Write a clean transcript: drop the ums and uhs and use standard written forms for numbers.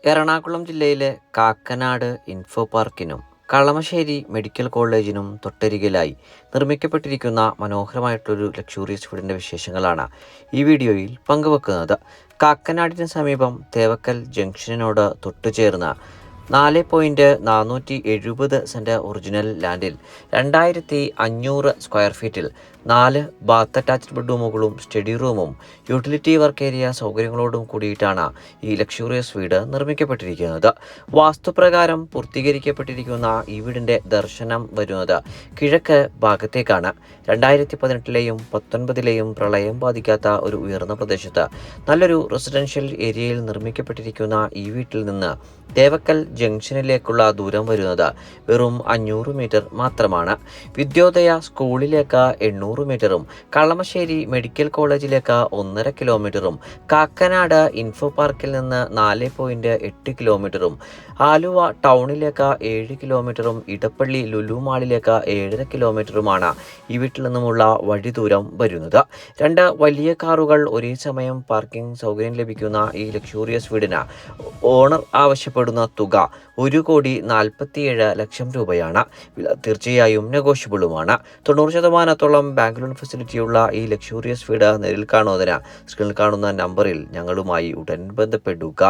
എറണാകുളം ജില്ലയിലെ കാക്കനാട് ഇൻഫോ പാർക്കിനും കളമശ്ശേരി മെഡിക്കൽ കോളേജിനും തൊട്ടരികിലായി നിർമ്മിക്കപ്പെട്ടിരിക്കുന്ന മനോഹരമായിട്ടൊരു ലക്ഷൂറിയസ് വീടിൻ്റെ വിശേഷങ്ങളാണ് ഈ വീഡിയോയിൽ പങ്കുവെക്കുന്നത്. കാക്കനാടിന് സമീപം തേവക്കൽ ജംഗ്ഷനിനോട് തൊട്ടുചേർന്ന് 4.470 സെൻറ് ഒറിജിനൽ ലാൻഡിൽ 2500 സ്ക്വയർ ഫീറ്റിൽ 4 ബാത്ത് അറ്റാച്ച്ഡ് ബെഡ്റൂമുകളും സ്റ്റഡി റൂമും യൂട്ടിലിറ്റി വർക്ക് ഏരിയ സൗകര്യങ്ങളോടും കൂടിയിട്ടാണ് ഈ ലക്ഷൂറിയസ് വീട് നിർമ്മിക്കപ്പെട്ടിരിക്കുന്നത്. വാസ്തുപ്രകാരം പൂർത്തീകരിക്കപ്പെട്ടിരിക്കുന്ന ഈ വീടിൻ്റെ ദർശനം വരുന്നത് കിഴക്ക് ഭാഗത്തേക്കാണ്. 2018ലെയും 19ലെയും പ്രളയം ബാധിക്കാത്ത ഒരു ഉയർന്ന പ്രദേശത്ത് നല്ലൊരു റെസിഡൻഷ്യൽ ഏരിയയിൽ നിർമ്മിക്കപ്പെട്ടിരിക്കുന്ന ഈ വീട്ടിൽ നിന്ന് തേവക്കൽ ജംഗ്ഷനിലേക്കുള്ള ദൂരം വരുന്നത് വെറും 500 മീറ്റർ മാത്രമാണ്. വിദ്യോദയ സ്കൂളിലേക്ക് 800 മീറ്ററും കളമശ്ശേരി മെഡിക്കൽ കോളേജിലേക്ക് 1.5 കിലോമീറ്ററും കാക്കനാട് ഇൻഫോ പാർക്കിൽ നിന്ന് 4.8 കിലോമീറ്ററും ആലുവ ടൗണിലേക്ക് 7 കിലോമീറ്ററും ഇടപ്പള്ളി ലുലു മാളിലേക്ക് 7.5 കിലോമീറ്ററുമാണ് ഈ വീട്ടിൽ നിന്നുമുള്ള വഴി ദൂരം വരുന്നത്. 2 വലിയ കാറുകൾ ഒരേ സമയം പാർക്കിംഗ് സൗകര്യം ലഭിക്കുന്ന ഈ ലക്ഷൂറിയസ് വീടിന് ഓണർ ആവശ്യപ്പെടുന്ന തുക 1,47,00,000 രൂപയാണ്. വില തീർച്ചയായും നെഗോഷ്യബിളുമാണ്. 90% ബാങ്ക് ലോൺ ഫെസിലിറ്റിയുള്ള ഈ ലക്ഷൂറിയസ് വീട് നേരിൽ കാണുന്നതിന് സ്ക്രീനിൽ കാണുന്ന നമ്പറിൽ ഞങ്ങളുമായി ഉടൻ ബന്ധപ്പെടുക.